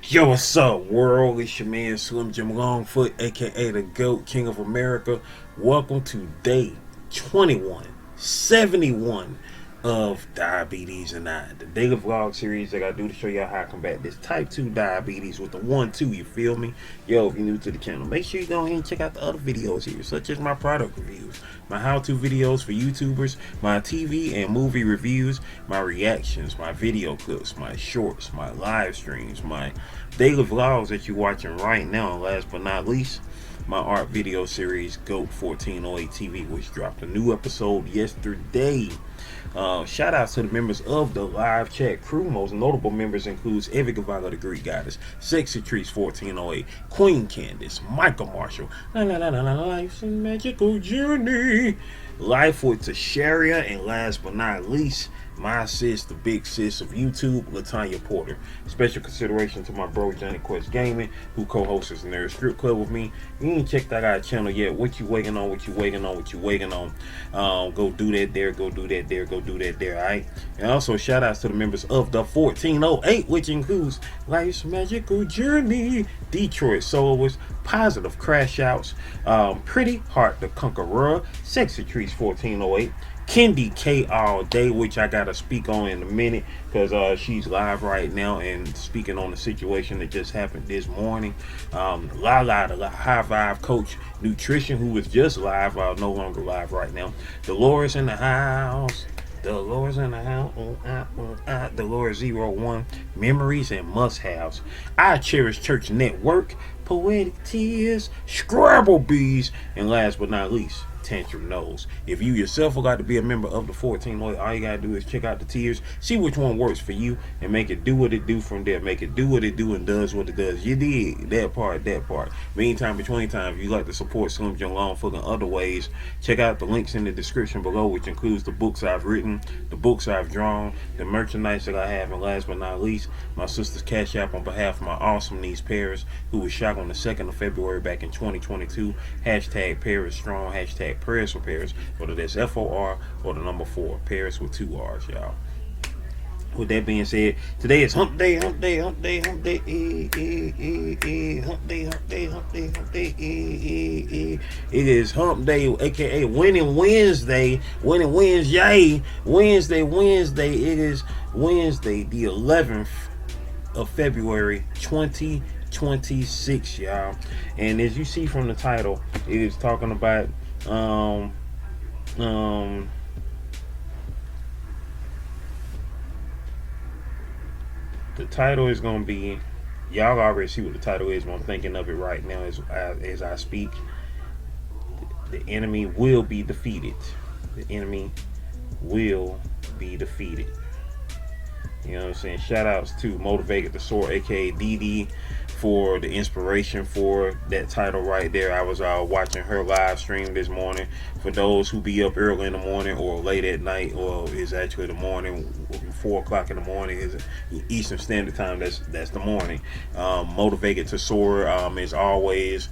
Yo, what's up, world? It's your man Slim Jim Longfoot, aka the GOAT, King of America. Welcome to day 2171 of Diabetes and I, the daily vlog series that I do to show y'all how I combat this type 2 diabetes with the 1-2, you feel me? Yo, if you're new to the channel, make sure you go ahead and check out the other videos here, such as my product reviews, my how-to videos for YouTubers, my TV and movie reviews, my reactions, my video clips, my shorts, my live streams, my daily vlogs that you're watching right now, and last but not least, my art video series, GOAT 1408 TV, which dropped a new episode yesterday. Shout outs to the members of the live chat crew. Most notable members includes Avid, the Greek Goddess, Sexy Trees 1408, Queen Candace, Michael Marshall, Life's a Magical Journey, Life with Tasharia, and last but not least, my sis, the big sis of YouTube, Latanya Porter. Special consideration to my bro Johnny Quest Gaming, who co-hosts the Nerd Strip Club with me. You ain't checked that out channel yet. What you waiting on? What you waiting on? What you waiting on? Go do that there. Go do that there. Go do that there. All right. And also shout outs to the members of the 1408, which includes Life's Magical Journey, Detroit Soloist, Positive Crash Outs, Pretty Heart the Conqueror, Sexy Trees 1408. Kendi K all day, which I gotta speak on in a minute because she's live right now and speaking on the situation that just happened this morning. Lala, the High Vibe Coach Nutrition, who was just live, no longer live right now. Dolores in the house. Dolores in the house. Dolores 01. Memories and must-haves. I Cherish Church Network. Poetic Tears. Scrabble Bees. And last but not least, Tantrum Knows. If you yourself would like to be a member of the 1408, all you gotta do is check out the tiers, see which one works for you, and make it do what it do from there. Make it do what it do and does what it does. You dig that part, that part. Meantime, between time, if you like to support Slim Jim Longfoot in other ways, check out the links in the description below, which includes the books I've written, the books I've drawn, the merchandise that I have, and last but not least, my sister's Cash App on behalf of my awesome niece Paris, who was shot on the 2nd of February back in 2022. Hashtag Paris Strong, hashtag Prayers for Paris, whether that's FOR or the number 4, Paris with 2 R's, y'all. With that being said, today is hump day, hump day, hump day, hump day, hump day, hump day, hump day, hump day, It is hump day, aka Winning Wednesday, Winning Wednesday, Wednesday. It is Wednesday, the 11th of February, 2026, y'all. And as you see from the title, it is talking about the title is going to be, y'all already see what the title is, but I'm thinking of it right now as I speak. The enemy will be defeated. The enemy will be defeated. You know what I'm saying? Shout outs to Motivated the Sword, aka DD, for the inspiration for that title right there. I was watching her live stream this morning. For those who be up early in the morning or late at night, or is actually the morning, 4 o'clock in the morning is Eastern Standard Time. That's the morning. Motivated to Soar is always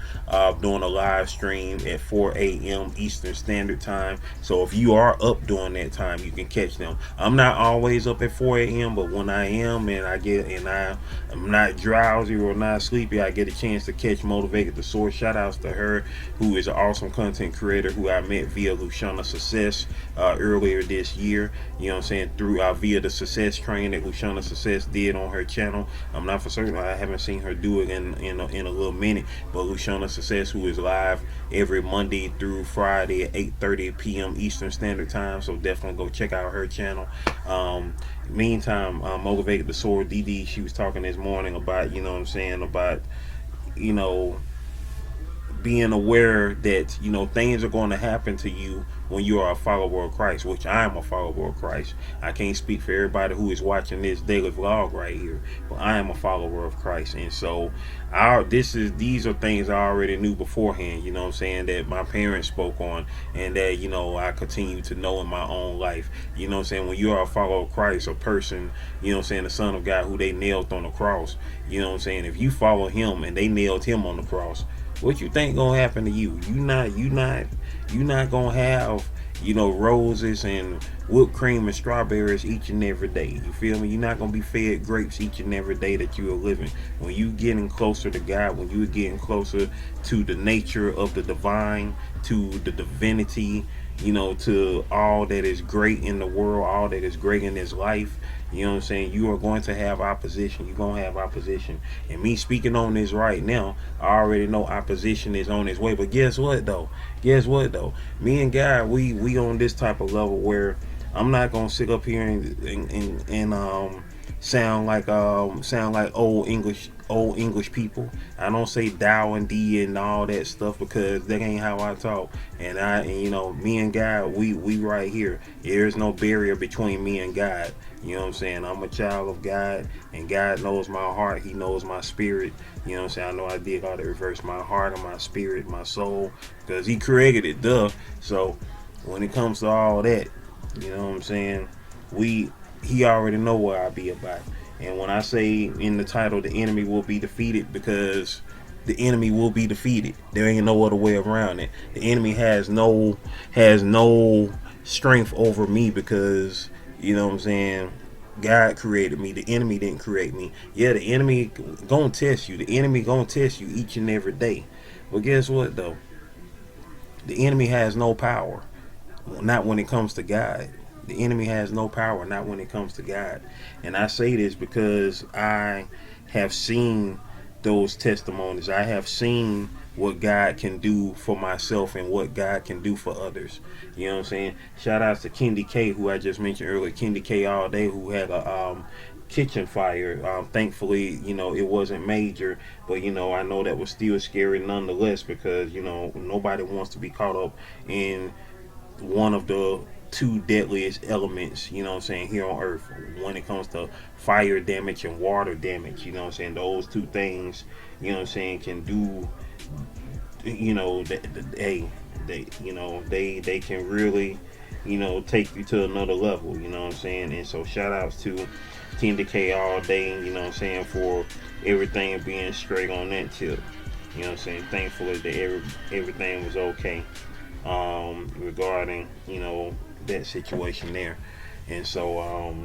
doing a live stream at 4 a.m. Eastern Standard Time. So if you are up during that time, you can catch them. I'm not always up at 4 a.m., but when I am and I'm not drowsy or not sleepy, I get a chance to catch Motivated to Soar. Shout outs to her, who is an awesome content creator who I met via Luciana Success earlier this year. You know what I'm saying? Through via the Success train that Luciana Success did on her channel. I'm not for certain, I haven't seen her do it in a little minute, but Luciana Success, who is live every Monday through Friday at 8:30 p.m. Eastern Standard Time, so definitely go check out her channel. Meantime, Motivated the Sword DD, she was talking this morning about, you know what I'm saying, about, you know, being aware that, you know, things are going to happen to you when you are a follower of Christ, which I am a follower of Christ. I can't speak for everybody who is watching this daily vlog right here, but I am a follower of Christ. And so these are things I already knew beforehand, you know what I'm saying, that my parents spoke on, and that, you know, I continue to know in my own life. You know what I'm saying? When you are a follower of Christ, a person, you know what I'm saying, the Son of God who they nailed on the cross, you know what I'm saying, if you follow him and they nailed him on the cross, what you think gonna happen to you? You not gonna have roses and whipped cream and strawberries each and every day. You feel me? You're not gonna be fed grapes each and every day that you are living. When you getting closer to God, when you getting closer to the nature of the divine, to the divinity, to all that is great in the world, all that is great in this life, you know what I'm saying? You are going to have opposition. You're going to have opposition. And me speaking on this right now, I already know opposition is on its way. But guess what, though? Me and God, we on this type of level where I'm not going to sit up here and sound like old English people. I don't say thou and thee and all that stuff because that ain't how I talk. And me and God, we right here. There's no barrier between me and God. You know what I'm saying? I'm a child of God, and God knows my heart. He knows my spirit. You know what I'm saying? I know I did all to reverse my heart and my spirit, my soul, because He created it, duh. So when it comes to all that, you know what I'm saying? He already know what I be about. And when I say in the title, the enemy will be defeated, because the enemy will be defeated. There ain't no other way around it. The enemy has no strength over me, because you know what I'm saying, God created me. The enemy didn't create me. Yeah, the enemy gonna test you. The enemy gonna test you each and every day. But guess what, though? The enemy has no power. Not when it comes to God. The enemy has no power, not when it comes to God. And I say this because I have seen those testimonies. I have seen what God can do for myself and what God can do for others. You know what I'm saying? Shout out to Kendi K, who I just mentioned earlier. Kendi K all day, who had a kitchen fire. Thankfully, it wasn't major, but I know that was still scary nonetheless, because nobody wants to be caught up in one of the two deadliest elements, you know what I'm saying, here on earth when it comes to fire damage and water damage. You know what I'm saying? Those two things, you know what I'm saying, can do, they can really, take you to another level, you know what I'm saying? And so shout outs to Kendi K all day, you know what I'm saying, for everything being straight on that tip. You know what I'm saying? Thankfully that everything was okay regarding, that situation there. And so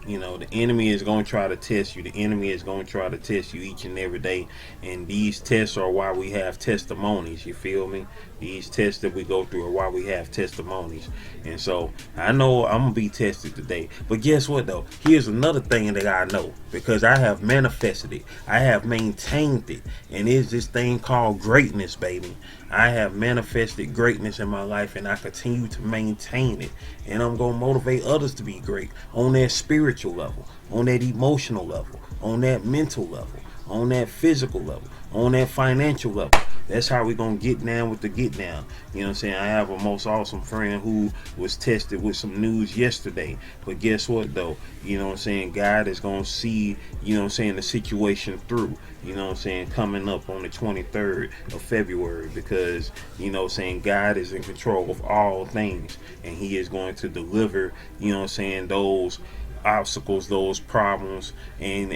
the enemy is going to try to test you. The enemy is going to try to test you each and every day. And these tests are why we have testimonies. You feel me? These tests that we go through are why we have testimonies. And so I know I'm going to be tested today. But guess what, though? Here's another thing that I know, because I have manifested it. I have maintained it. And it's this thing called greatness, baby. I have manifested greatness in my life, and I continue to maintain it. And I'm going to motivate others to be great on that spiritual level, on that emotional level, on that mental level, on that physical level, on that financial level. That's how we're going to get down with the get down. You know what I'm saying? I have a most awesome friend who was tested with some news yesterday. But guess what, though? You know what I'm saying? God is going to see, you know what I'm saying, the situation through. You know what I'm saying? Coming up on the 23rd of February. Because, you know what I'm saying, God is in control of all things. And He is going to deliver, you know what I'm saying, those obstacles, those problems, and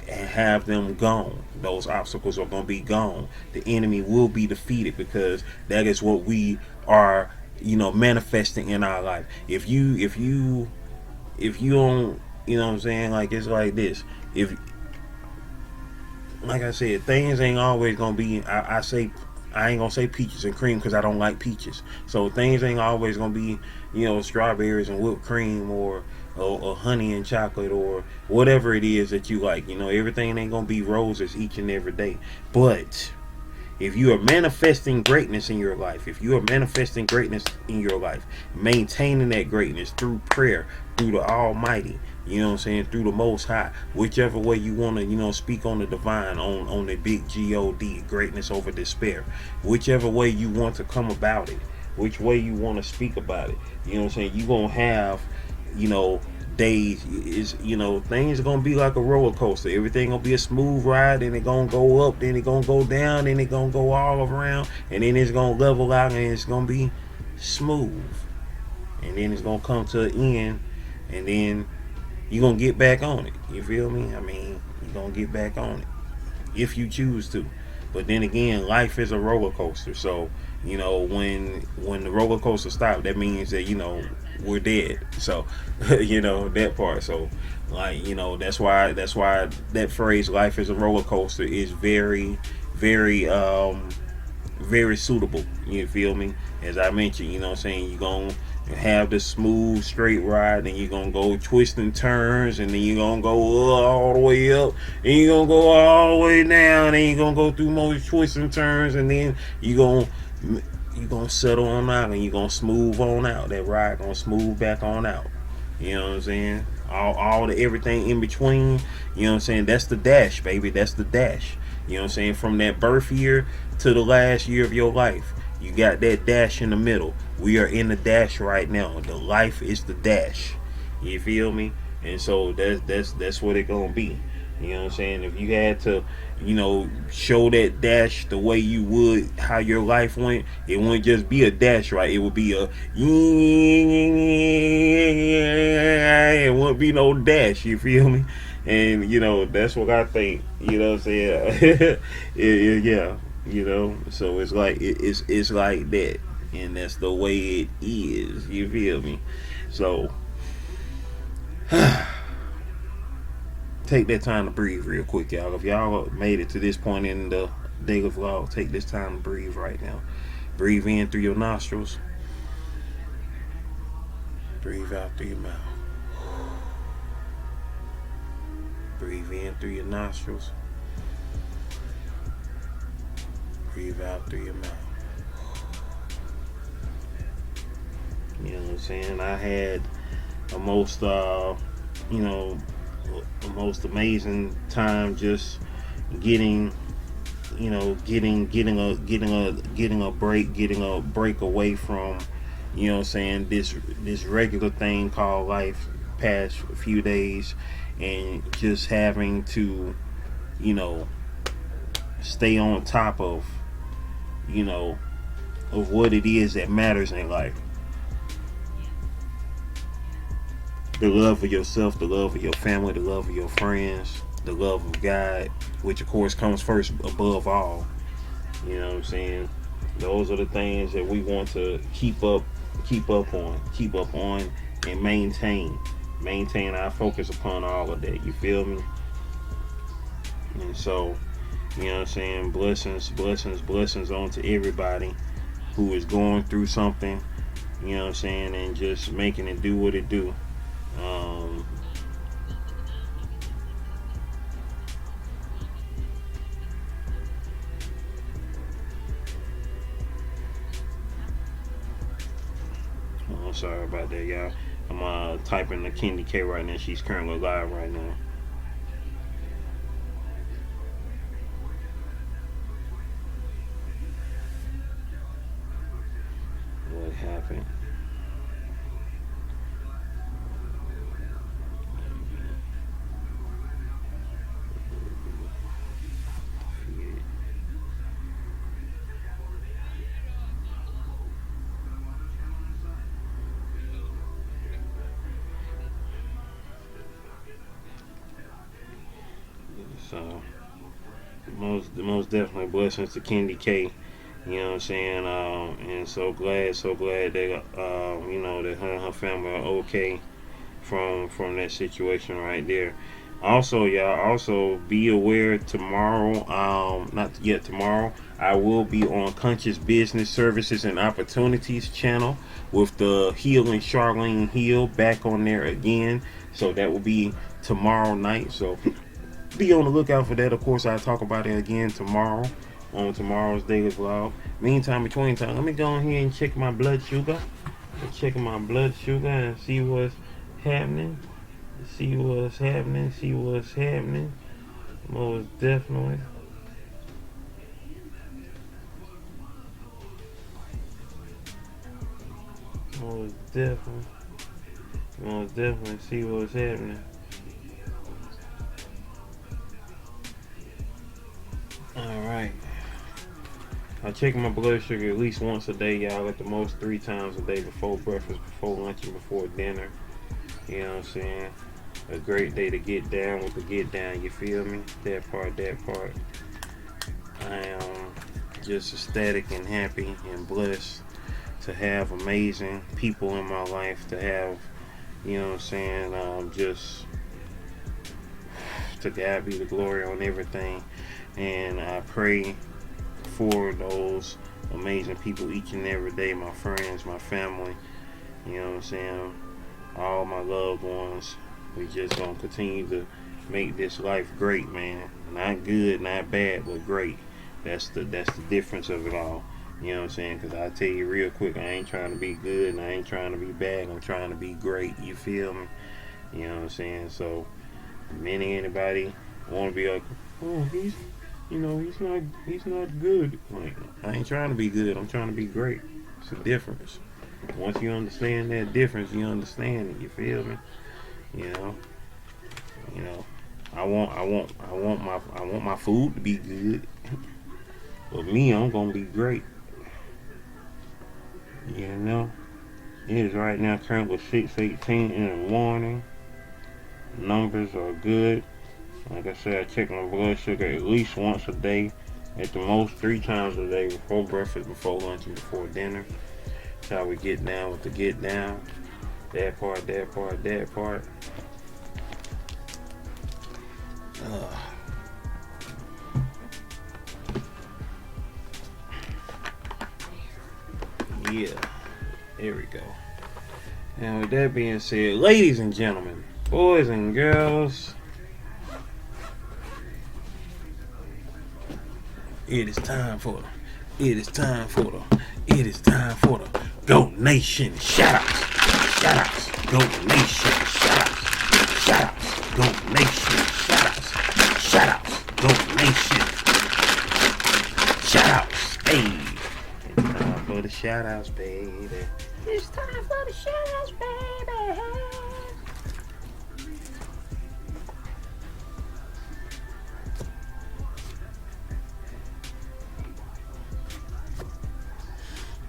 have them gone. Those obstacles are going to be gone. The enemy will be defeated, because that is what we are, manifesting in our life. If you don't, you know what I'm saying, like, it's like this. If, like I said, things ain't always going to be, I ain't gonna say peaches and cream, because I don't like peaches. So things ain't always gonna be, strawberries and whipped cream, or honey and chocolate, or whatever it is that you like. Everything ain't gonna be roses each and every day. But if you are manifesting greatness in your life, maintaining that greatness through prayer, through the Almighty, you know what I'm saying, through the Most High, whichever way you want to, speak on the divine, on the big God, greatness over despair, whichever way you want to come about it, which way you want to speak about it, you know what I'm saying, you're going to have, days, things are going to be like a roller coaster. Everything going to be a smooth ride, then it going to go up, then it going to go down, then it going to go all around, and then it's going to level out, and it's going to be smooth, and then it's going to come to an end, and then you're going to get back on it. You feel me? I mean, you're going to get back on it if you choose to. But then again, life is a roller coaster. So, you know, when the roller coaster stops, that means that, you know, we're dead. So, you know, that part. So, like, you know, that's why that phrase "life is a roller coaster" is very, very very suitable. You feel me? As I mentioned, you know what I'm saying, you're gonna have the smooth straight ride, then you're gonna go twisting turns, and then you're gonna go all the way up, and you're gonna go all the way down, and you're gonna go through more twisting turns, and then you're gonna settle on out, and you're gonna smooth on out. That ride gonna smooth back on out. You know what I'm saying? All the everything in between. You know what I'm saying? That's the dash, baby. That's the dash. You know what I'm saying? From that birth year to the last year of your life, you got that dash in the middle. We are in the dash right now. The life is the dash. You feel me? And so that's what it gonna be. You know what I'm saying? If you had to, you know, show that dash the way you would how your life went, it wouldn't just be a dash, right? It would be a it wouldn't be no dash, you feel me? And you know, that's what I think, you know what I'm saying? Yeah, you know, so it's like it's like that, and that's the way it is, you feel me? So take that time to breathe real quick, y'all. If y'all made it to this point in the daily vlog, take this time to breathe right now. Breathe in through your nostrils. Breathe out through your mouth. Breathe in through your nostrils. Breathe out through your mouth. You know what I'm saying? I had the most, you know, the most amazing time just getting, you know, getting a break away from, you know what I'm saying, this regular thing called life past few days, and just having to, you know, stay on top of, you know, of what it is that matters in life. The love of yourself, the love of your family, the love of your friends, the love of God, which of course comes first above all. You know what I'm saying? Those are the things that we want to keep up on, and maintain our focus upon all of that. You feel me? And so, you know what I'm saying, blessings on to everybody who is going through something, you know what I'm saying, and just making it do what it do. Oh, sorry about that, y'all. I'm typing to Kendi K right now. She's currently live right now. What happened? So most definitely blessings to Kendi K. You know what I'm saying? And so glad that you know, that her and her family are okay from that situation right there. Also, y'all, also be aware tomorrow, not yet tomorrow, I will be on Conscious Business Services and Opportunities channel with the Healing Charlene Hill back on there again. So that will be tomorrow night. So be on the lookout for that. Of course, I'll talk about it again tomorrow on tomorrow's daily vlog. Meantime, between time, let me go in here and check my blood sugar. Checking my blood sugar and see what's happening. See what's happening. Most definitely. Most definitely see what's happening. Alright. I check my blood sugar at least once a day, y'all. At the most 3 times a day, before breakfast, before lunch, and before dinner. You know what I'm saying? A great day to get down with the get down, you feel me? That part. I am just ecstatic and happy and blessed to have amazing people in my life, to have, you know what I'm saying, just to God be the glory on everything. And I pray for those amazing people each and every day, my friends, my family, you know what I'm saying, all my loved ones. We just gonna continue to make this life great, man. Not good, not bad, but great. That's the difference of it all. You know what I'm saying? Because I tell you real quick, I ain't trying to be good and I ain't trying to be bad. I'm trying to be great. You feel me? You know what I'm saying? So, anybody want to be like, oh, he's not good. Like, I ain't trying to be good. I'm trying to be great. It's a difference. Once you understand that difference, you understand it. You feel me? You know. I want my food to be good. But me, I'm gonna be great. You know. It is right now currently 6:18 in the morning. Numbers are good. Like I said, I check my blood sugar at least once a day, at the most 3 times a day, before breakfast, before lunch, and before dinner. That's how we get down with the get down. That part. Yeah, there we go. And with that being said, ladies and gentlemen, boys and girls, it is time for the Goat Nation shoutouts. Goat Nation shoutouts. Goat Nation shoutouts. Goat Nation shoutouts. Hey, it's time for the shoutouts, baby. It's time for the shoutouts, baby.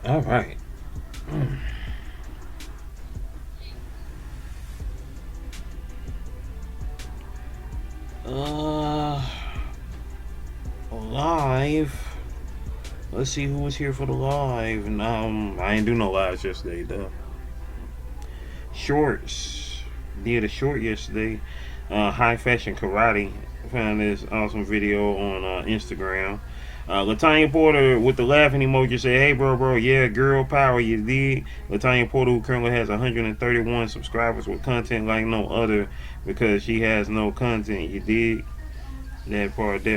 All right. Live. Let's see who was here for the live. And I ain't do no lives yesterday though. Shorts. Did a short yesterday. High fashion karate. Found this awesome video on Instagram. Latanya Porter with the laughing emoji said, hey bro, yeah, girl power, you dig? Latanya Porter, who currently has 131 subscribers with content like no other, because she has no content, you dig? That part.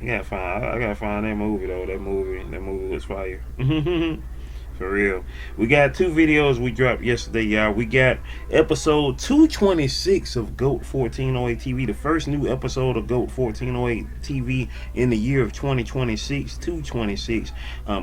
I gotta find that movie though. That movie was fire. For real. We got 2 videos we dropped yesterday, y'all. We got episode 226 of GOAT 1408 TV, the first new episode of GOAT 1408 TV in the year of 2026. 226.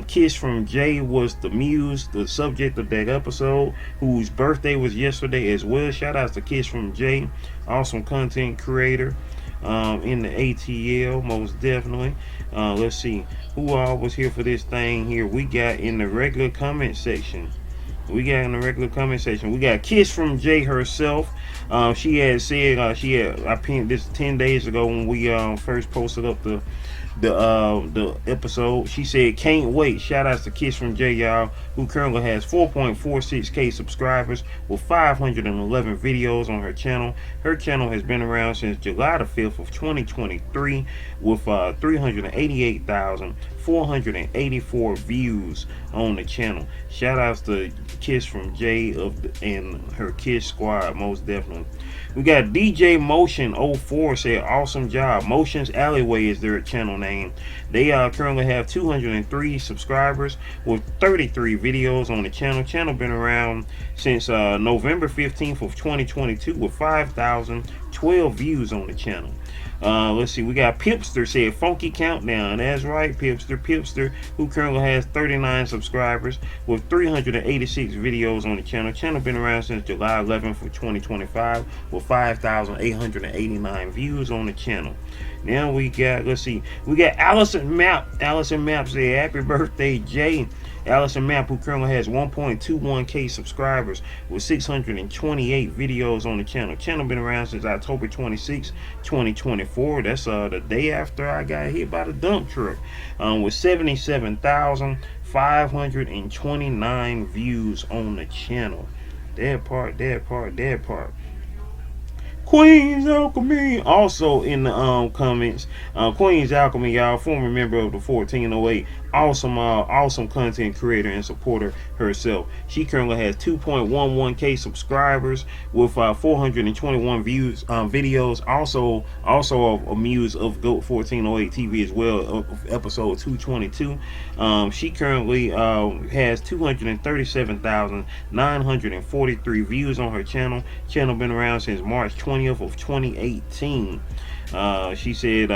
Kiss from Jay was the muse, the subject of that episode, whose birthday was yesterday as well. Shout outs to Kiss from Jay, awesome content creator in the ATL, most definitely. Let's see who all was here for this thing here. We got in the regular comment section. We got Kiss from Jay herself. She had said I pinned this 10 days ago when we first posted up the episode. She said, can't wait. Shout outs to Kiss from Jay, y'all, who currently has 4.46k subscribers with 511 videos on her channel. Her channel has been around since July the 5th of 2023 with 388,484 views on the channel. Shout outs to Kiss from Jay and her Kiss squad, most definitely. We got DJ Motion 04 said, awesome job. Motion's Alleyway is their channel name. They currently have 203 subscribers with 33 videos on the channel. Channel been around since November 15th of 2022 with 5,012 views on the channel. Let's see, we got Pipster said, funky countdown. That's right, Pipster, who currently has 39 subscribers with 386 videos on the channel. Channel been around since July 11th of 2025 with 5,889 views on the channel. Now we got, let's see, we got Allison Map. Allison Map said, happy birthday, Jay. Allison Map, who currently has 1.21k subscribers with 628 videos on the channel. Channel been around since October October 26, 2024. That's the day after I got hit by the dump truck. With 77,529 views on the channel. That part. Queen's Alchemy also in the comments. Queen's Alchemy, y'all, former member of the 1408, awesome content creator and supporter herself. She currently has 2.11k subscribers with 421 views videos. Also a muse of GOAT 1408 TV as well, of episode 222. She currently has 237,943 views on her channel. Channel been around since March 20th of 2018. She said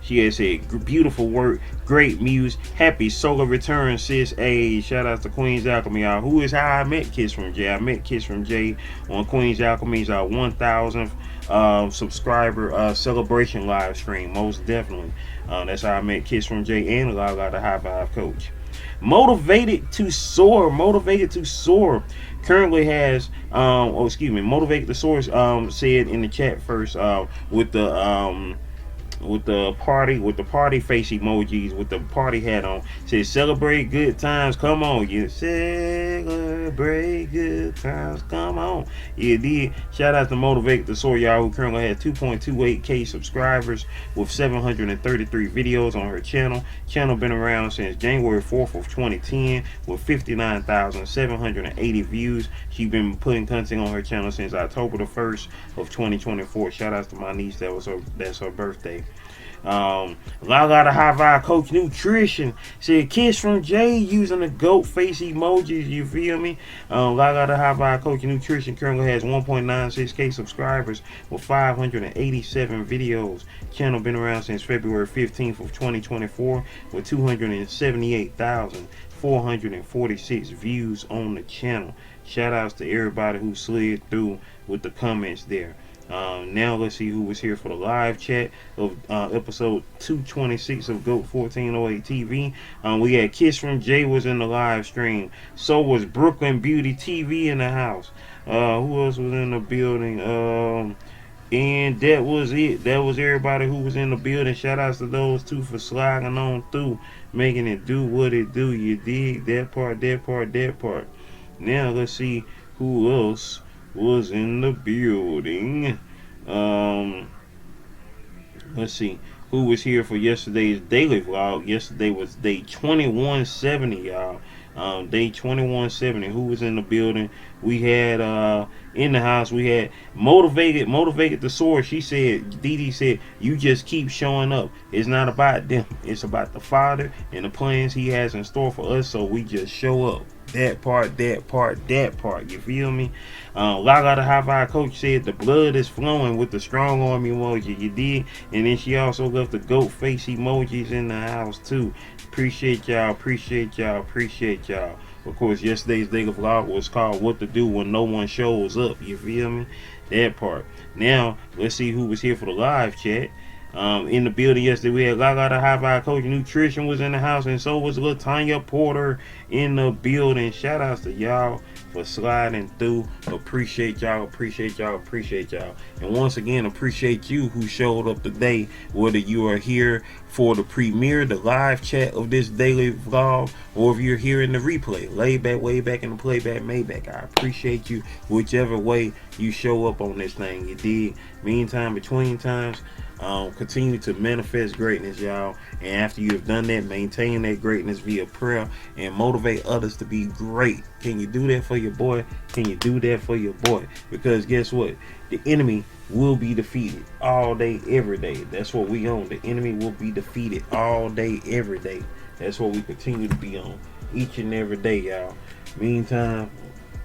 she has said beautiful work, great muse, happy solar return, sis. Hey, shout out to Queen's Alchemy, y'all. Who is how I met Kiss from Jay. I met Kiss from Jay on Queen's Alchemy's 1,000th subscriber celebration live stream. Most definitely. That's how I met Kiss from Jay and a lot of the High Five coach. Motivated to Soar currently has Motivated to Soar said in the chat first with the party face emojis with the party hat on, says celebrate good times, come on, you celebrate good times, come on. You did. Shout out to Motivate the Soar, y'all, who currently has 2.28k subscribers with 733 videos on her channel. Channel been around since January 4th of 2010 with 59,780 views. She's been putting content on her channel since October the 1st of 2024. Shout out to my niece, that's her birthday. Lala High Vibe Coach Nutrition said Kiss from Jay using the goat face emojis, you feel me? Lala High Vibe Coach Nutrition currently has 1.96k subscribers with 587 videos. Channel been around since February 15th of 2024 with 278,446 views on the channel. Shout outs to everybody who slid through with the comments there. Now let's see who was here for the live chat of episode 226 of GOAT 1408 TV. We had Kiss from Jay was in the live stream. So was Brooklyn Beauty TV in the house. Who else was in the building? And that was it. That was everybody who was in the building. Shout outs to those two for sliding on through, making it do what it do. You dig? That part. Now let's see who else was in the building. Let's see who was here for yesterday's daily vlog. Yesterday was day 2170, y'all. Day 2170. Who was in the building? We had in the house, we had motivated the Source. She said, Dee said, you just keep showing up. It's not about them, it's about the Father and the plans he has in store for us, so we just show up. That part. You feel me? Lala the High Vibe Coach said the blood is flowing with the strong arm emoji. You did. And then she also left the goat face emojis in the house too. Appreciate y'all. Of course, yesterday's daily vlog was called What to Do When No One Shows Up. You feel me? That part. Now, let's see who was here for the live chat. In the building yesterday, we had Lala the High Vibe Coach Nutrition was in the house, and so was Latanya Porter in the building. Shout outs to y'all for sliding through. Appreciate y'all. And once again, appreciate you who showed up today, whether you are here for the premiere, the live chat of this daily vlog, or if you're here in the replay, way back in the playback, Maybach. I appreciate you whichever way you show up on this thing. You did. Meantime, between times, continue to manifest greatness, y'all. And after you have done that, maintain that greatness via prayer and motivate others to be great. Can you do that for your boy? Because guess what? The enemy will be defeated all day, every day. That's what we on. The enemy will be defeated all day, every day. That's what we continue to be on each and every day, y'all. Meantime,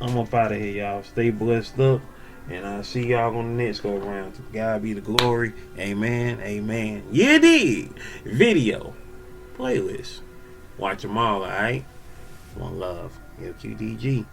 I'm up out of here, y'all. Stay blessed up. And I'll see y'all on the next go around. To God be the glory. Amen. You did. Video. Playlist. Watch them all, alright? One love. LQDG.